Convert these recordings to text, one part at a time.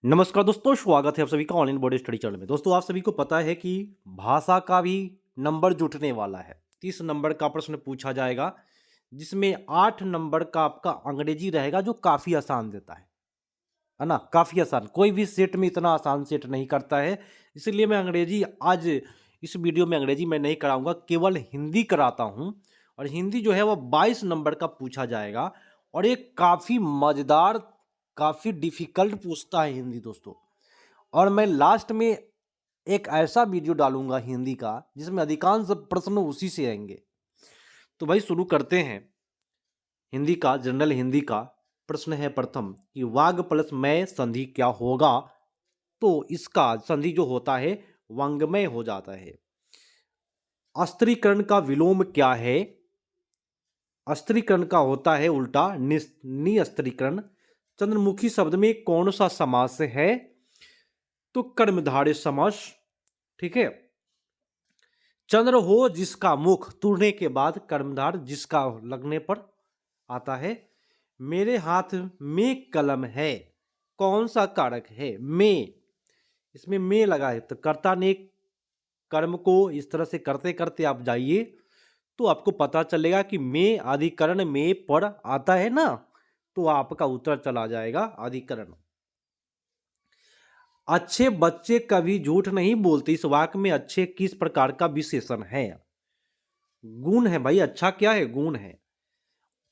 नमस्कार दोस्तों, स्वागत है आप सभी का ऑनलाइन बॉडी स्टडी चैनल में। दोस्तों, आप सभी को पता है कि भाषा का भी नंबर जुटने वाला है। 30 नंबर का प्रश्न पूछा जाएगा, जिसमें 8 नंबर का आपका अंग्रेजी रहेगा, जो काफ़ी आसान देता है ना? काफ़ी आसान, कोई भी सेट में इतना आसान सेट नहीं करता है। इसलिए मैं अंग्रेजी आज इस वीडियो में अंग्रेजी मैं नहीं कराऊँगा, केवल हिंदी कराता हूँ। और हिंदी जो है वो 22 नंबर का पूछा जाएगा और ये काफ़ी मज़ेदार, काफ़ी डिफ़िकल्ट पूछता है हिंदी दोस्तों। और मैं लास्ट में एक ऐसा वीडियो डालूँगा हिंदी का, जिसमें अधिकांश प्रश्न उसी से आएँगे। तो भाई शुरू करते हैं। हिंदी का, जनरल हिंदी का प्रश्न है प्रथम कि वाग प्लस मैं संधि क्या होगा? तो इसका संधि जो होता है वांग्मय हो जाता है। अस्त्रीकरण का विलोम क्या है? अस्त्रीकरण का होता है उल्टा निस्त्रीकरण। चंद्रमुखी शब्द में कौन सा समास है? तो कर्मधारय समास। ठीक है। चंद्र हो जिसका मुख तुड़ने के बाद कर्मधार जिसका लगने पर आता है। मेरे हाथ में कलम है, कौन सा कारक है? में। इसमें में लगा है तो कर्ता ने कर्म को इस तरह से करते करते आप जाइए तो आपको पता चलेगा कि में अधिकरण में पर आता है ना, तो आपका उत्तर चला जाएगा अधिकरण। अच्छे बच्चे कभी झूठ नहीं बोलते, इस वाक्य में अच्छे किस प्रकार का विशेषण है? गुण है भाई। अच्छा क्या है? गुण है।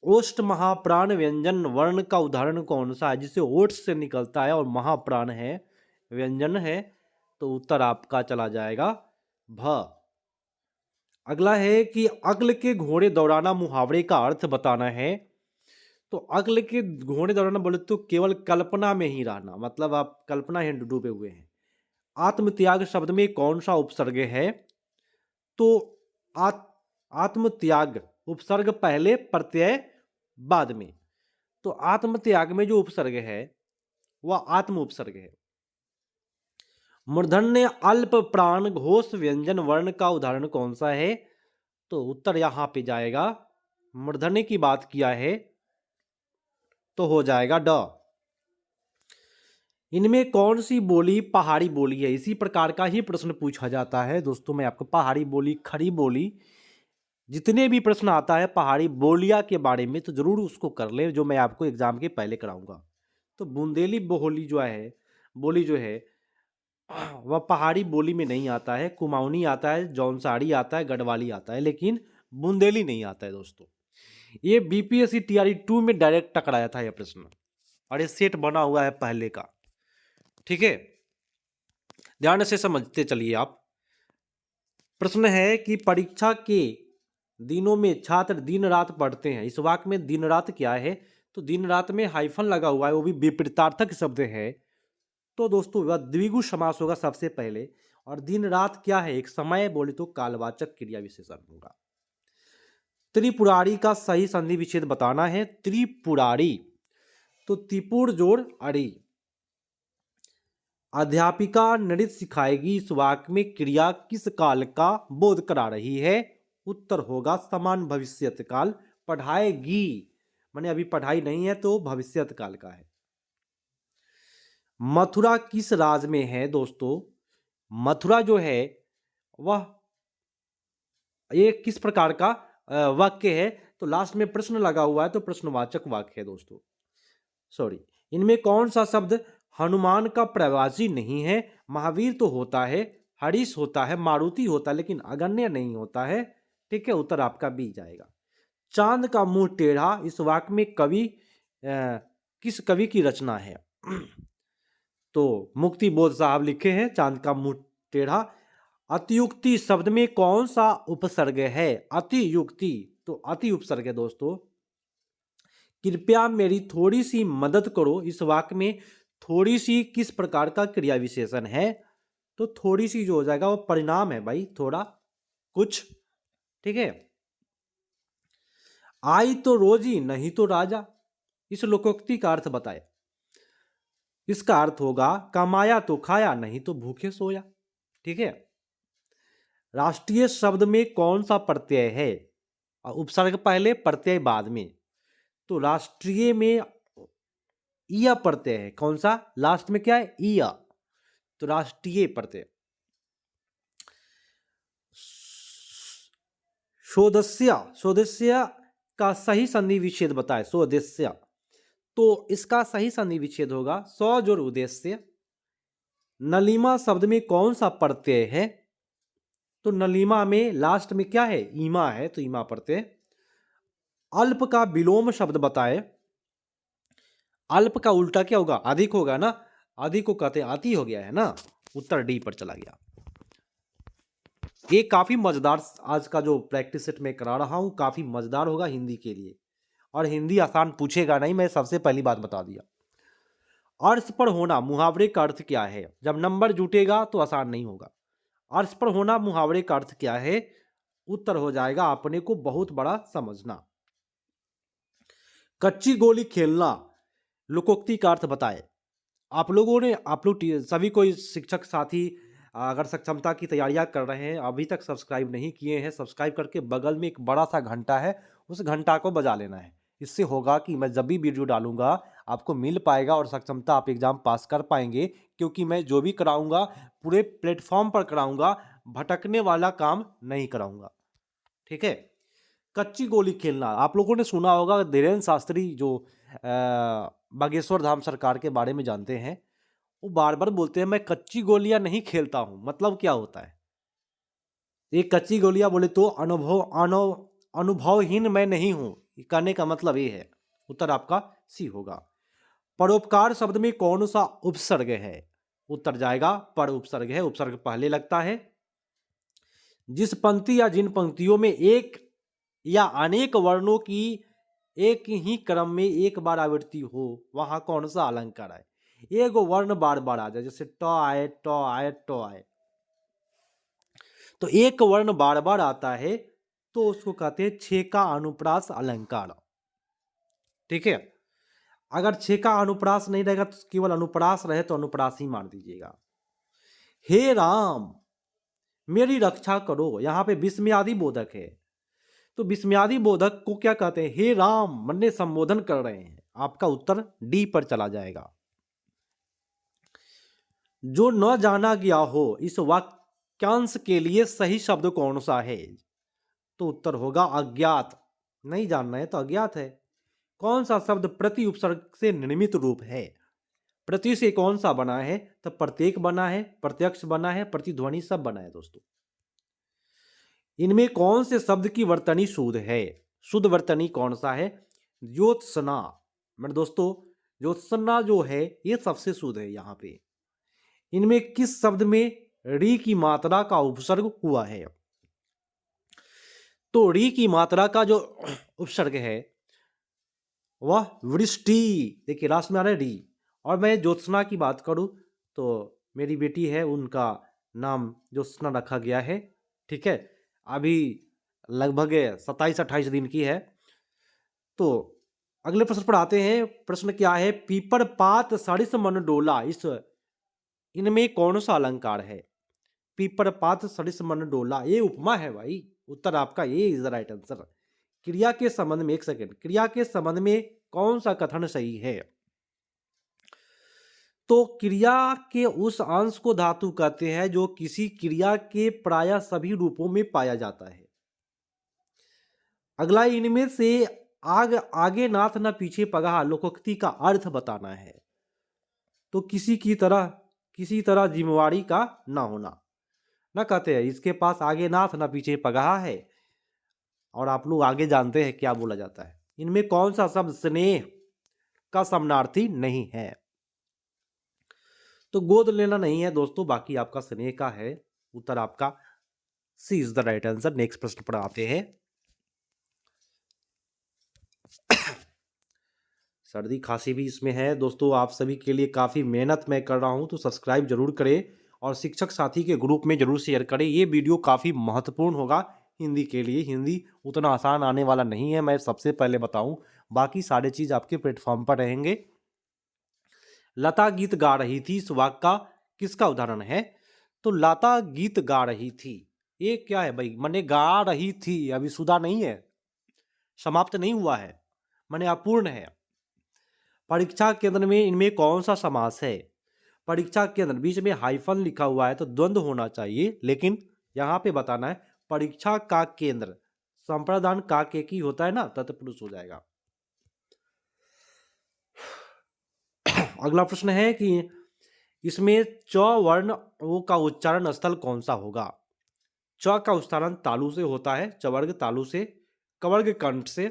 ओष्ठ महाप्राण व्यंजन वर्ण का उदाहरण कौन सा है? जिसे ओठ से निकलता है और महाप्राण है, व्यंजन है, तो उत्तर आपका चला जाएगा भ। अगला है कि अक्ल के घोड़े दौड़ाना मुहावरे का अर्थ बताना है। तो अक्ल के घोड़े दौड़ाना बोले तो केवल कल्पना में ही रहना, मतलब आप कल्पना ही डूबे हुए हैं। आत्मत्याग शब्द में कौन सा उपसर्ग है? तो आत, आत्मत्याग उपसर्ग पहले, प्रत्यय बाद में। तो आत्मत्याग में जो उपसर्ग है वह आत्म उपसर्ग है। मूर्धन्य अल्प प्राण घोष व्यंजन वर्ण का उदाहरण कौन सा है? तो उत्तर यहां पे जाएगा, मूर्धन्य की बात किया है तो हो जाएगा ड। इनमें कौन सी बोली पहाड़ी बोली है? इसी प्रकार का ही प्रश्न पूछा जाता है दोस्तों। मैं आपको पहाड़ी बोली, खड़ी बोली, जितने भी प्रश्न आता है पहाड़ी बोलियां के बारे में तो जरूर उसको कर ले, जो मैं आपको एग्जाम के पहले कराऊंगा। तो बुंदेली बोली जो है, बोली जो है, वह पहाड़ी बोली में नहीं आता है। कुमाऊनी आता है, जौनसाड़ी आता है, गढ़वाली आता है, लेकिन बुंदेली नहीं आता है दोस्तों। ये बीपीएससी टीआरई 2 में डायरेक्ट टकराया था यह प्रश्न, और ये सेट बना हुआ है पहले का। ठीक है, ध्यान से समझते चलिए आप। प्रश्न है कि परीक्षा के दिनों में छात्र दिन रात पढ़ते हैं, इस वाक्य में दिन रात क्या है? तो दिन रात में हाइफन लगा हुआ है, वो भी विपरीतार्थक शब्द है। तो दोस्तों वह द्विगु समास होगा सबसे पहले। और दिन रात क्या है? एक समय, बोले तो कालवाचक क्रिया विशेषण होगा। त्रिपुरारी का सही संधि विच्छेद बताना है। त्रिपुरारी तो त्रिपुर जोड़ अड़ी। अध्यापिका नृत्य सिखाएगी, इस वाक्य में क्रिया किस काल का बोध करा रही है? उत्तर होगा समान भविष्यत काल। पढ़ाएगी माने अभी पढ़ाई नहीं है, तो भविष्यत काल का है। मथुरा किस राज्य में है दोस्तों? मथुरा जो है वह ये किस प्रकार का वाक्य है? तो लास्ट में प्रश्न लगा हुआ है, तो प्रश्नवाचक वाक्य है दोस्तों। सॉरी, इनमें कौन सा शब्द हनुमान का प्रवासी नहीं है? महावीर तो होता है, हरीश होता है, मारुति होता है, लेकिन अगण्य नहीं होता है। ठीक है, उत्तर आपका बी जाएगा। चांद का मुंह टेढ़ा, इस वाक्य में कवि किस कवि की रचना है? तो मुक्ति बोध साहब लिखे हैं चांद का मुंह टेढ़ा। अतियुक्ति शब्द में कौन सा उपसर्ग है? अतियुक्ति तो अति उपसर्ग है दोस्तों। कृपया मेरी थोड़ी सी मदद करो, इस वाक्य में थोड़ी सी किस प्रकार का क्रिया विशेषण है? तो थोड़ी सी जो हो जाएगा वो परिणाम है भाई, थोड़ा कुछ। ठीक है। आई तो रोजी नहीं तो राजा, इस लोकोक्ति का अर्थ बताए। इसका अर्थ होगा कमाया तो खाया, नहीं तो भूखे सोया। ठीक है। राष्ट्रीय शब्द में कौन सा प्रत्यय है? उपसर्ग पहले, प्रत्यय बाद में। तो राष्ट्रीय में इया प्रत्यय है। कौन सा? लास्ट में क्या है? इया। तो राष्ट्रीय प्रत्यय। स्वदेश्य, स्वदेश्य का सही संधि विच्छेद बताए। स्वदेश्य, तो इसका सही संधि विच्छेद होगा स्व जोड़ उद्देश्य। नलीमा शब्द में कौन सा प्रत्यय है? तो नलीमा में लास्ट में क्या है? ईमा है, तो ईमा प्रत्यय। अल्प का विलोम शब्द बताए। अल्प का उल्टा क्या होगा? अधिक होगा ना। अधिक को कहते हैं अति, हो गया है ना। उत्तर डी पर चला गया। ये काफी मजेदार आज का जो प्रैक्टिस सेट में करा रहा हूं, काफी मजेदार होगा हिंदी के लिए। और हिंदी आसान पूछेगा नहीं, मैं सबसे पहली बात बता दिया। अर्श पर होना मुहावरे का अर्थ क्या है? जब नंबर जुटेगा तो आसान नहीं होगा। अर्श पर होना मुहावरे का अर्थ क्या है? उत्तर हो जाएगा अपने को बहुत बड़ा समझना। कच्ची गोली खेलना लोकोक्ति का अर्थ बताए। आप लोग सभी कोई शिक्षक साथी अगर सक्षमता की तैयारियां कर रहे हैं, अभी तक सब्सक्राइब नहीं किए हैं, सब्सक्राइब करके बगल में एक बड़ा सा घंटा है, उस घंटा को बजा लेना है। इससे होगा कि मैं जब भी वीडियो डालूंगा आपको मिल पाएगा और सक्षमता आप एग्जाम पास कर पाएंगे। क्योंकि मैं जो भी कराऊंगा पूरे प्लेटफॉर्म पर कराऊंगा, भटकने वाला काम नहीं कराऊंगा। ठीक है। कच्ची गोली खेलना, आप लोगों ने सुना होगा, धीरेन्द्र शास्त्री जो बागेश्वर धाम सरकार के बारे में जानते हैं, वो बार बार बोलते हैं मैं कच्ची गोलियां नहीं खेलता हूं। मतलब क्या होता है? ये कच्ची गोलियां बोले तो अनुभवहीन मैं नहीं हूं, कहने का मतलब ये है। उत्तर आपका सी होगा। परोपकार शब्द में कौन सा उपसर्ग है? उत्तर जाएगा पर उपसर्ग है, उपसर्ग पहले लगता है। जिस पंक्ति या जिन पंक्तियों में एक या अनेक वर्णों की एक ही क्रम में एक बार आवृत्ति हो, वहां कौन सा अलंकार है? एक वर्ण बार बार आ जाए, जैसे ट आए, ट आए, ट आए, तो एक वर्ण बार बार आता है तो उसको कहते हैं छेका अनुप्रास अलंकार। ठीक है। अगर छेका अनुप्रास नहीं रहेगा तो केवल अनुप्रास रहे तो अनुप्रास ही मार दीजिएगा। हे राम मेरी रक्षा करो, यहां पे विस्मयादि बोधक है, तो विस्मयादि बोधक को क्या कहते हैं? हे राम मन्ने संबोधन कर रहे हैं। आपका उत्तर डी पर चला जाएगा। जो न जाना गया हो इस वाक्यांश के लिए सही शब्द कौन सा है? तो उत्तर होगा अज्ञात। नहीं जानना है तो अज्ञात है। कौन सा शब्द प्रति उपसर्ग से निर्मित रूप है? प्रति से कौन सा बना है? तो प्रत्येक बना है, प्रत्यक्ष बना है, प्रतिध्वनि सब बना है दोस्तों। इनमें कौन से शब्द की वर्तनी शुद्ध है? शुद्ध वर्तनी कौन सा है? ज्योत्सना। मतलब दोस्तों ज्योत्सना जो है ये सबसे शुद्ध है। यहाँ पे इनमें किस शब्द में री की मात्रा का उपसर्ग हुआ है? तो री की मात्रा का जो उपसर्ग है वह वृष्टि। देखिए राष्ट्र में आ रहा है री। और मैं ज्योत्सना की बात करूं तो मेरी बेटी है, उनका नाम ज्योत्सना रखा गया है। ठीक है। अभी लगभग 27-28 दिन की है। तो अगले प्रश्न पर आते हैं। प्रश्न क्या है? पीपर पात सरिस मन डोला, इस इनमें कौन सा अलंकार है? पीपर पात सरिस मन डोला, ये उपमा है भाई। उत्तर आपका ये इज द राइट आंसर। क्रिया के संबंध में, एक सेकंड, क्रिया के संबंध में कौन सा कथन सही है? तो क्रिया के उस अंश को धातु कहते हैं जो किसी क्रिया के प्राय सभी रूपों में पाया जाता है। अगला इनमें से आगे नाथ न पीछे पगहा लोकोक्ति का अर्थ बताना है। तो किसी तरह जिम्मेवारी का ना होना। ना कहते हैं इसके पास आगे नाथ न पीछे पगहा है, और आप लोग आगे जानते हैं क्या बोला जाता है। इनमें कौन सा शब्द स्नेह का समानार्थी नहीं है? तो गोद लेना नहीं है दोस्तों, बाकी आपका स्नेह का है। उत्तर आपका C is the right answer. Next प्रश्न पर आते हैं। सर्दी खांसी भी इसमें है दोस्तों। आप सभी के लिए काफ़ी मेहनत मैं कर रहा हूं, तो सब्सक्राइब जरूर करें और शिक्षक साथी के ग्रुप में जरूर शेयर करें। ये वीडियो काफ़ी महत्वपूर्ण होगा हिंदी के लिए। हिंदी उतना आसान आने वाला नहीं है, मैं सबसे पहले बताऊं। बाकी सारे चीज़ आपके प्लेटफॉर्म पर रहेंगे। लता गीत गा रही थी, इस वाक्य का किसका उदाहरण है? तो लता गीत गा रही थी, ये क्या है भाई? मैंने गा रही थी, अभी सुधा नहीं है, समाप्त नहीं हुआ है, मैंने अपूर्ण है। परीक्षा केंद्र में इनमें कौन सा समास है? परीक्षा केंद्र, बीच में हाइफन लिखा हुआ है तो द्वंद्व होना चाहिए, लेकिन यहाँ पे बताना है परीक्षा का केंद्र, संप्रदान का के की होता है ना, तत्पुरुष हो जाएगा। अगला प्रश्न है कि इसमें च वर्ण ओ का उच्चारण स्थल कौन सा होगा? च का उच्चारण तालु से होता है, चवर्ग तालु से, कवर्ग कंठ से,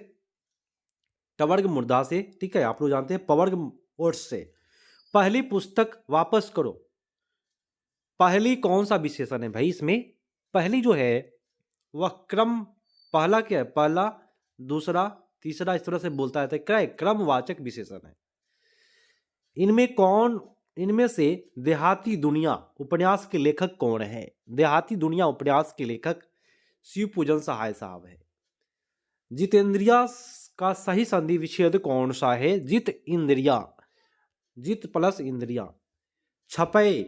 टवर्ग मूर्धा से, ठीक है, आप लोग जानते हैं पवर्ग ओठ से। पहली पुस्तक वापस करो, पहली कौन सा विशेषण है भाई इसमें? पहली जो है वह क्रम, पहला क्या है, पहला, दूसरा, तीसरा, इस तरह से बोलता है, क्या है, क्रमवाचक विशेषण है। इनमें से देहाती दुनिया उपन्यास के लेखक कौन है? देहाती दुनिया उपन्यास के लेखक शिवपूजन सहाय साहब है। जितेंद्रिया का सही संधि विच्छेद कौन सा है? जित इंद्रिया, जित प्लस इंद्रिया। छपे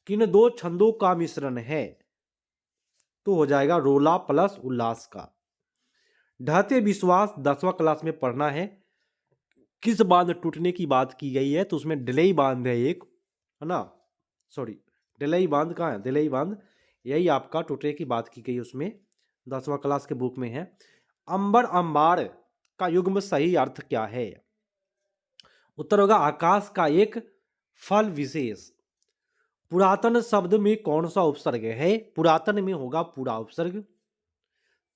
किन दो छंदों का मिश्रण है? तो हो जाएगा रोला प्लस उल्लास का। ढहते विश्वास 10वां क्लास में पढ़ना है। किस बांध टूटने की बात की गई है? तो उसमें डिलई बांध है एक, है ना, सॉरी, डिलई बांध कहाँ है, डिलई बांध, यही आपका टूटने की बात की गई है उसमें, 10वां क्लास के बुक में है। अंबर अंबार का युग्म सही अर्थ क्या है? उत्तर होगा आकाश का एक फल विशेष। पुरातन शब्द में कौन सा उपसर्ग है? पुरातन में होगा पूरा उपसर्ग।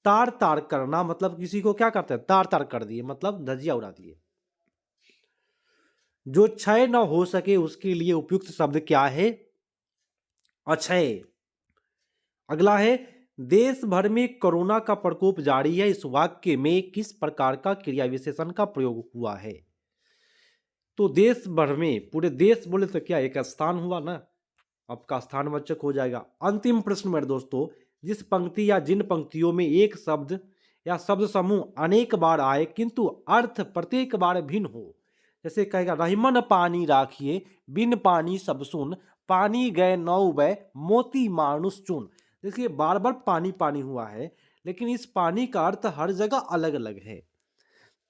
तार तार करना मतलब किसी को क्या करते हैं, तार तार कर दिए, मतलब धजिया उड़ा दिए। जो क्षय न हो सके उसके लिए उपयुक्त शब्द क्या है? अक्षय। अगला है देश भर में कोरोना का प्रकोप जारी है, इस वाक्य में किस प्रकार का क्रिया विशेषण का प्रयोग हुआ है? तो देश भर में, पूरे देश बोले तो क्या एक स्थान हुआ ना, आपका स्थानवाचक हो जाएगा। अंतिम प्रश्न मेरे दोस्तों, जिस पंक्ति या जिन पंक्तियों में एक शब्द या शब्द समूह अनेक बार आए किंतु अर्थ प्रत्येक बार भिन्न हो, जैसे कहेगा रहीमन पानी राखिए बिन पानी सब सुन, पानी गए नौ बय मोती मानुष चुन। देखिए बार बार पानी पानी हुआ है, लेकिन इस पानी का अर्थ हर जगह अलग अलग है।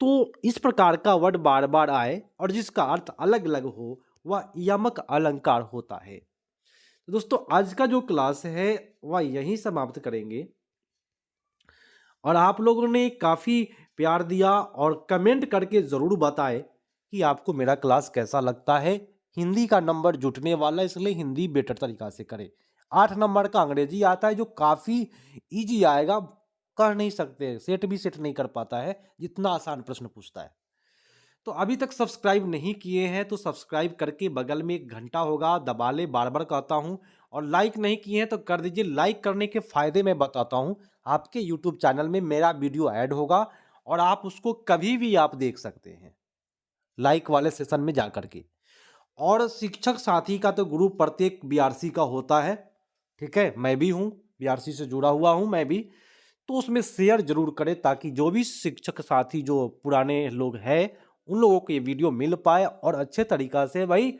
तो इस प्रकार का वर्ड बार बार आए और जिसका अर्थ अलग अलग हो वह यमक अलंकार होता है। तो दोस्तों आज का जो क्लास है वह यहीं समाप्त करेंगे, और आप लोगों ने काफ़ी प्यार दिया और कमेंट करके ज़रूर बताएं कि आपको मेरा क्लास कैसा लगता है। हिंदी का नंबर जुटने वाला, इसलिए हिंदी बेटर तरीका से करें। 8 नंबर का अंग्रेजी आता है जो काफ़ी इजी आएगा, कर नहीं सकते, सेट भी सेट नहीं कर पाता है, जितना आसान प्रश्न पूछता है। तो अभी तक सब्सक्राइब नहीं किए हैं तो सब्सक्राइब करके बगल में एक घंटा होगा दबा ले, बार बार कहता हूं, और लाइक नहीं किए हैं तो कर दीजिए। लाइक करने के फायदे मैं बताता हूं, आपके यूट्यूब चैनल में मेरा वीडियो ऐड होगा और आप उसको कभी भी आप देख सकते हैं लाइक वाले सेशन में जा करके। और शिक्षक साथी का तो ग्रुप प्रत्येक बीआरसी का होता है, ठीक है, मैं भी हूँ बीआरसी से जुड़ा हुआ हूँ मैं भी, तो उसमें शेयर जरूर करें ताकि जो भी शिक्षक साथी जो पुराने लोग हैं उन लोगों को ये वीडियो मिल पाए और अच्छे तरीका से भाई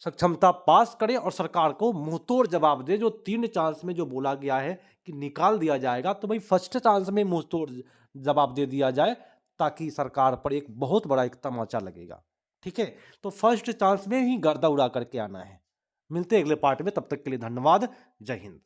सक्षमता पास करें और सरकार को मुंहतोड़ जवाब दे। जो 3 चांस में जो बोला गया है कि निकाल दिया जाएगा, तो भाई फर्स्ट चांस में मुंहतोड़ जवाब दे दिया जाए ताकि सरकार पर एक बहुत बड़ा एक तमाचा लगेगा, ठीक है। तो फर्स्ट चांस में ही गर्दा उड़ा करके आना है। मिलते हैं अगले पार्ट में, तब तक के लिए धन्यवाद, जय हिंद।